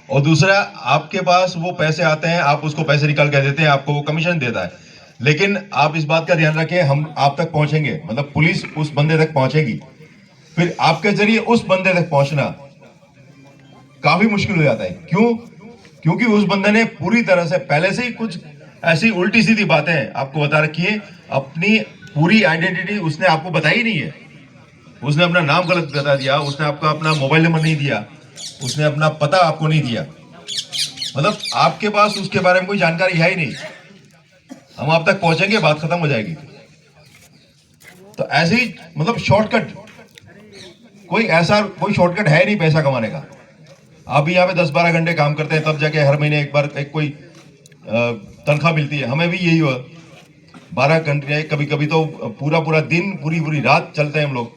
और दूसरा, आपके पास वो पैसे आते हैं, आप उसको पैसे निकाल के देते हैं, आपको वो कमीशन देता है। लेकिन आप इस बात का ध्यान रखें, हम आप तक पहुंचेंगे, मतलब पुलिस उस बंदे तक पहुंचेगी, फिर आपके जरिए उस बंदे तक पहुंचना काफी मुश्किल हो जाता है। क्यों? क्योंकि उस बंदे ने पूरी तरह से पहले से ही कुछ ऐसी उल्टी सीधी बातें आपको बता रखी है, अपनी पूरी आइडेंटिटी उसने आपको बताई नहीं है। उसने अपना नाम गलत बता दिया, उसने आपका अपना मोबाइल नंबर नहीं दिया, उसने अपना पता आपको नहीं दिया, मतलब आपके पास उसके बारे में कोई जानकारी है ही नहीं। हम आप तक पहुंचेंगे, बात खत्म हो जाएगी। तो ऐसे ही मतलब शॉर्टकट, कोई शॉर्टकट है नहीं पैसा कमाने का। आप भी यहाँ पे 10-12 घंटे काम करते हैं, तब जाके हर महीने एक बार एक कोई तनख्वाह मिलती है। हमें भी यही हुआ, 12 घंटे, कभी कभी तो पूरा पूरा दिन, पूरी पूरी रात चलते हैं हम लोग,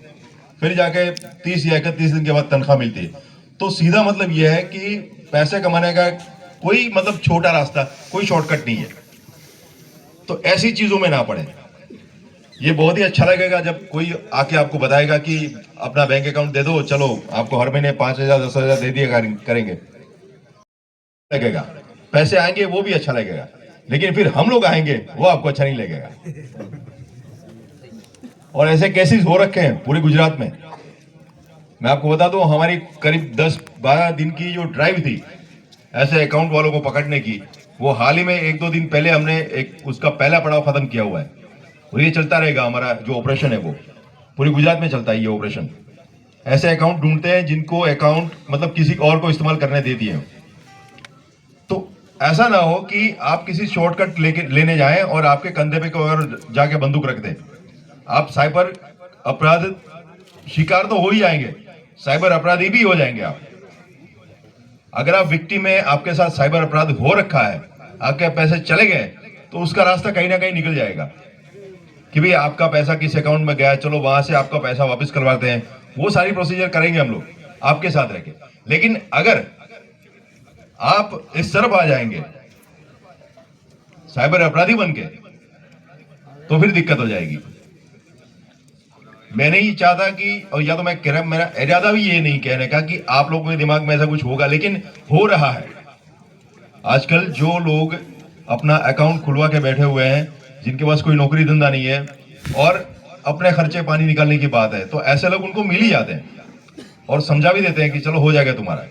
फिर जाके 30 या 31 दिन के बाद तनख्वाह मिलती है। तो सीधा मतलब यह है कि पैसे कमाने का कोई मतलब छोटा रास्ता, कोई शॉर्टकट नहीं है। तो ऐसी चीजों में ना पड़े। ये बहुत ही अच्छा लगेगा जब कोई आके आपको बताएगा कि अपना बैंक अकाउंट दे दो, चलो आपको हर महीने 5,000 10,000 दे दिया करेंगे, लगेगा। पैसे आएंगे वो भी अच्छा लगेगा, लेकिन फिर हम लोग आएंगे वो आपको अच्छा नहीं लगेगा। और ऐसे केसेस हो रखे हैं पूरे गुजरात में। मैं आपको बता दूं, हमारी करीब 10-12 दिन की जो ड्राइव थी ऐसे अकाउंट वालों को पकड़ने की, वो हाल ही में 1-2 दिन पहले हमने एक उसका पहला पड़ाव खत्म किया हुआ है। और ये चलता रहेगा, हमारा जो ऑपरेशन है वो पूरे गुजरात में चलता है। ये ऑपरेशन ऐसे अकाउंट ढूंढते हैं जिनको अकाउंट मतलब किसी और को इस्तेमाल करने दे दिए। तो ऐसा ना हो कि आप किसी शॉर्टकट लेने जाएं और आपके कंधे पे कोई और जाके बंदूक रख दे। आप साइबर अपराध शिकार तो हो ही जाएंगे, साइबर अपराधी भी हो जाएंगे आप। अगर आप विक्टिम है, आपके साथ साइबर अपराध हो रखा है, आपके पैसे चले गए, तो उसका रास्ता कहीं ना कहीं निकल जाएगा कि भाई आपका पैसा किस अकाउंट में गया, चलो वहां से आपका पैसा वापस करवाते हैं। वो सारी प्रोसीजर करेंगे हम लोग आपके साथ रह के। लेकिन अगर आप इस तरफ आ जाएंगे साइबर अपराधी बन के, तो फिर दिक्कत हो जाएगी। मैं नहीं चाहता कि, और या तो मैं कह रहा, मेरा इरादा भी ये नहीं कहने का कि आप लोगों के दिमाग में ऐसा कुछ होगा, लेकिन हो रहा है। आजकल जो लोग अपना अकाउंट खुलवा के बैठे हुए हैं, जिनके पास कोई नौकरी धंधा नहीं है और अपने खर्चे पानी निकालने की बात है, तो ऐसे लोग उनको मिल ही जाते हैं और समझा भी देते हैं कि चलो हो जाएगा तुम्हारा।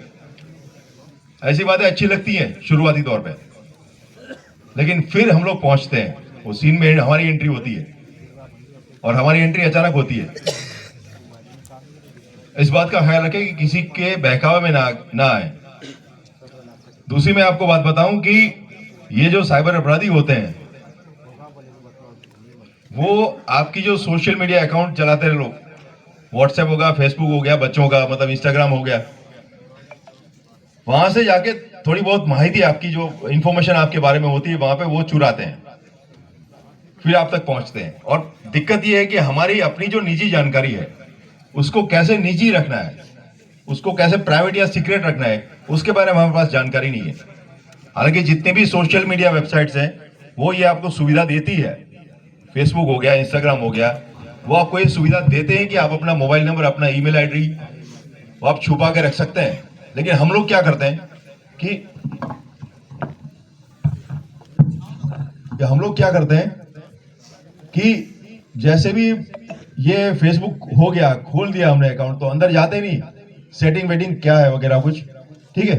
ऐसी बातें अच्छी लगती हैं शुरुआती तौर पे, लेकिन फिर हम लोग पहुंचते हैं, वो सीन में हमारी एंट्री होती है और हमारी एंट्री अचानक होती है। इस बात का ख्याल रखें कि किसी के बहकावे में ना आए। दूसरी मैं आपको बात बताऊं कि ये जो साइबर अपराधी होते हैं, वो आपकी जो सोशल मीडिया अकाउंट चलाते हैं लोग, व्हाट्सएप होगा, फेसबुक हो गया बच्चों का, मतलब इंस्टाग्राम हो गया, वहां से जाके थोड़ी बहुत माहिती, आपकी जो इंफॉर्मेशन आपके बारे में होती है वहां पे वो चुराते हैं, फिर आप तक पहुंचते हैं। और दिक्कत ये है कि हमारी अपनी जो निजी जानकारी है उसको कैसे निजी रखना है, उसको कैसे प्राइवेट या सीक्रेट रखना है, उसके बारे में हमारे पास जानकारी नहीं है। हालांकि जितने भी सोशल मीडिया वेबसाइट्स हैं वो ये आपको सुविधा देती है, फेसबुक हो गया, इंस्टाग्राम हो गया, वो आपको ये सुविधा देते हैं कि आप अपना मोबाइल नंबर, अपना ईमेल आईडी वो आप छुपा के रख सकते हैं। लेकिन हम लोग क्या करते हैं कि जैसे भी ये फेसबुक हो गया, खोल दिया हमने अकाउंट, तो अंदर जाते नहीं, सेटिंग वेटिंग क्या है वगैरह कुछ, ठीक है।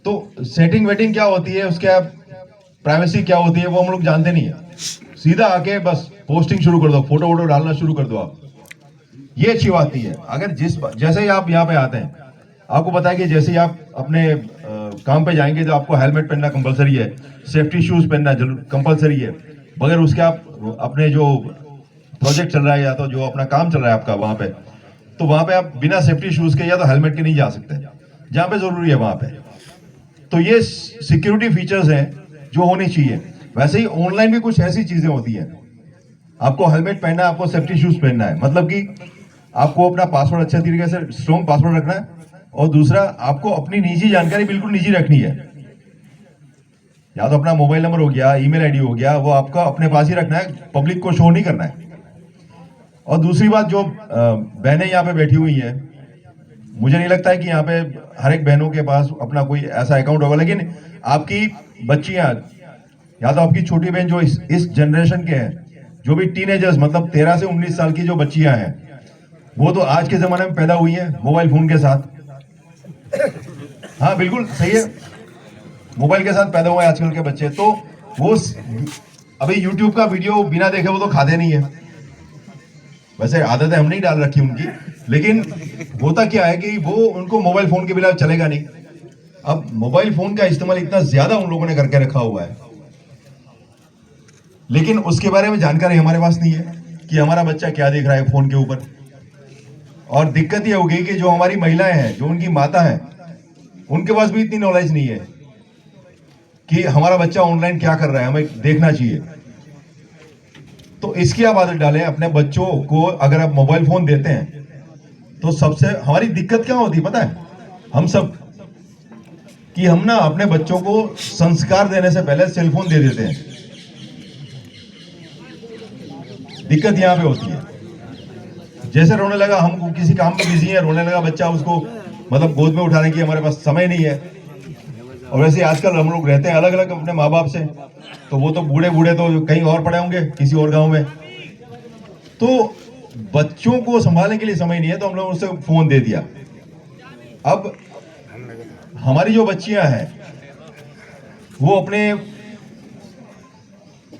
तो सेटिंग वेटिंग क्या होती है, उसके प्राइवेसी क्या होती है, वो हम लोग जानते नहीं है। सीधा आके बस पोस्टिंग शुरू कर दो, फोटो वोटो डालना शुरू कर दो आप। ये अच्छी बात नहीं है। अगर जैसे ही आप यहाँ पे आते हैं, आपको पता है कि जैसे ही आप अपने काम पे जाएंगे तो आपको हेलमेट पहनना कंपलसरी है, सेफ्टी शूज पहनना कंपलसरी है। मगर उसके आप अपने जो प्रोजेक्ट चल रहा है या तो जो अपना काम चल रहा है आपका वहां पे, तो वहां पे आप बिना सेफ्टी शूज के या तो हेलमेट के नहीं जा सकते, जहां पे जरूरी है वहां पे। तो ये सिक्योरिटी फीचर्स हैं जो होनी चाहिए। वैसे ही ऑनलाइन भी कुछ ऐसी चीजें होती हैं, आपको हेलमेट पहनना है, आपको सेफ्टी शूज पहनना है, मतलब कि आपको अपना पासवर्ड अच्छे तरीके से स्ट्रॉन्ग पासवर्ड रखना है, और दूसरा आपको अपनी निजी जानकारी बिल्कुल निजी रखनी है। या तो अपना मोबाइल नंबर हो गया, ईमेल आईडी हो गया, वो आपका अपने पास ही रखना है, पब्लिक को शो नहीं करना है। और दूसरी बात, जो बहनें यहाँ पे बैठी हुई हैं, मुझे नहीं लगता है कि यहाँ पे हर एक बहनों के पास अपना कोई ऐसा अकाउंट होगा, लेकिन आपकी बच्चियां या तो आपकी छोटी बहन जो इस जनरेशन के हैं, जो भी टीनेजर्स मतलब 13 से 19 साल की जो बच्चियां हैं, वो तो आज के जमाने में पैदा हुई हैं मोबाइल फोन के साथ। हाँ बिल्कुल सही है, मोबाइल के साथ पैदा हुए आजकल के बच्चे। तो वो अभी यूट्यूब का वीडियो बिना देखे वो तो खाते नहीं है। वैसे आदतें हम नहीं डाल रखी उनकी, लेकिन होता क्या है कि वो उनको मोबाइल फोन के बिना चलेगा नहीं। अब मोबाइल फोन का इस्तेमाल इतना ज्यादा उन लोगों ने करके रखा हुआ है, लेकिन उसके बारे में जानकारी हमारे पास नहीं है कि हमारा बच्चा क्या देख रहा है फोन के ऊपर। और दिक्कत ये हो गई कि जो हमारी महिलाएं हैं, जो उनकी माता हैं, उनके पास भी इतनी नॉलेज नहीं है कि हमारा बच्चा ऑनलाइन क्या कर रहा है, हमें देखना चाहिए। तो इसकी आप आदत डालें अपने बच्चों को। अगर आप मोबाइल फोन देते हैं तो सबसे हमारी दिक्कत क्या होती है पता है, हम सब, कि हम ना अपने बच्चों को संस्कार देने से पहले सेलफोन दे देते हैं। दिक्कत यहां पे होती है, जैसे रोने लगा, हम किसी काम में बिजी हैं, रोने लगा बच्चा, उसको मतलब गोद में उठाने की हमारे पास समय नहीं है। और वैसे आजकल हम लोग रहते हैं अलग अलग अपने माँ बाप से, तो वो तो बूढ़े बूढ़े तो कहीं और पड़े होंगे किसी और गांव में, तो बच्चों को संभालने के लिए समय नहीं है, तो हम लोग उसे फोन दे दिया। अब हमारी जो बच्चियां हैं वो अपने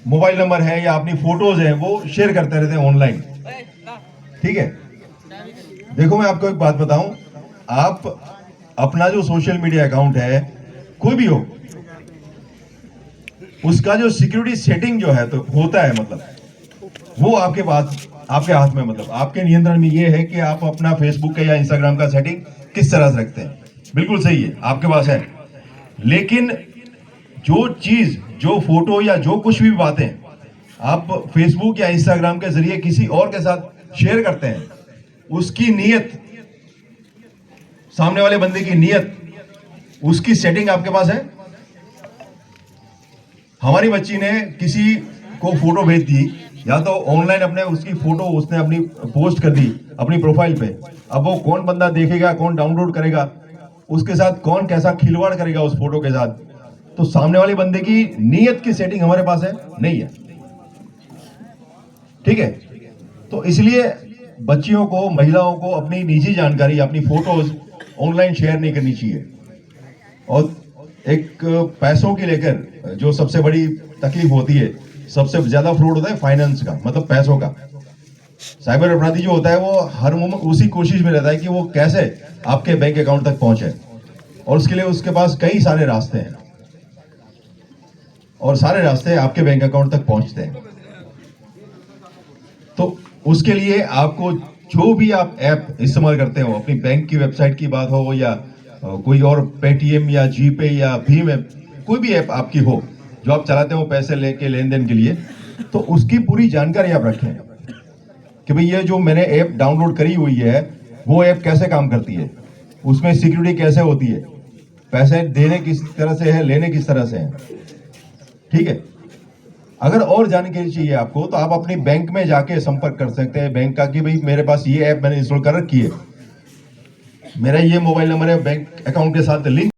मोबाइल नंबर है या अपनी फोटोज है वो शेयर करते रहते हैं ऑनलाइन। ठीक है, देखो मैं आपको एक बात बताऊं, आप अपना जो सोशल मीडिया अकाउंट है कोई भी हो, उसका जो सिक्योरिटी सेटिंग जो है तो होता है, मतलब वो आपके पास, आपके हाथ में, मतलब आपके नियंत्रण में ये है कि आप अपना फेसबुक का या इंस्टाग्राम का सेटिंग किस तरह से रखते हैं। बिल्कुल सही है, आपके पास है। लेकिन जो चीज, जो फोटो या जो कुछ भी बातें आप फेसबुक या इंस्टाग्राम के जरिए किसी और के साथ शेयर करते हैं, उसकी नीयत, सामने वाले बंदे की नीयत, उसकी सेटिंग आपके पास है। हमारी बच्ची ने किसी को फोटो भेज दी, या तो ऑनलाइन अपने उसकी फोटो उसने अपनी पोस्ट कर दी अपनी प्रोफाइल पे। अब वो कौन बंदा देखेगा, कौन डाउनलोड करेगा, उसके साथ कौन कैसा खिलवाड़ करेगा उस फोटो के साथ, तो सामने वाले बंदे की नीयत की सेटिंग हमारे पास है नहीं है। ठीक है, तो इसलिए बच्चियों को, महिलाओं को अपनी निजी जानकारी, अपनी फोटोज ऑनलाइन शेयर नहीं करनी चाहिए। और एक पैसों की लेकर जो सबसे बड़ी तकलीफ होती है, सबसे ज्यादा फ्रॉड होता है फाइनेंस का, मतलब पैसों का। साइबर अपराधी जो होता है वो हर मोमेंट उसी कोशिश में रहता है कि वो कैसे आपके बैंक अकाउंट तक पहुंचे, और उसके लिए उसके पास कई सारे रास्ते हैं, और सारे रास्ते आपके बैंक अकाउंट तक पहुंचते हैं। तो उसके लिए आपको जो भी आप ऐप इस्तेमाल करते हो, अपनी बैंक की वेबसाइट की बात हो या कोई और पेटीएम या जीपे या भीम ऐप, कोई भी ऐप आपकी हो जो आप चलाते हो पैसे लेके लेन देन के लिए, तो उसकी पूरी जानकारी आप रखें कि भाई ये जो मैंने ऐप डाउनलोड करी हुई है वो ऐप कैसे काम करती है, उसमें सिक्योरिटी कैसे होती है, पैसे देने किस तरह से है, लेने किस तरह से है। ठीक है, अगर और जानकारी चाहिए आपको तो आप अपनी बैंक में जाके संपर्क कर सकते हैं बैंक का कि भाई मेरे पास ये ऐप मैंने इंस्टॉल कर रखी है, मेरा ये मोबाइल नंबर है बैंक अकाउंट के साथ लिंक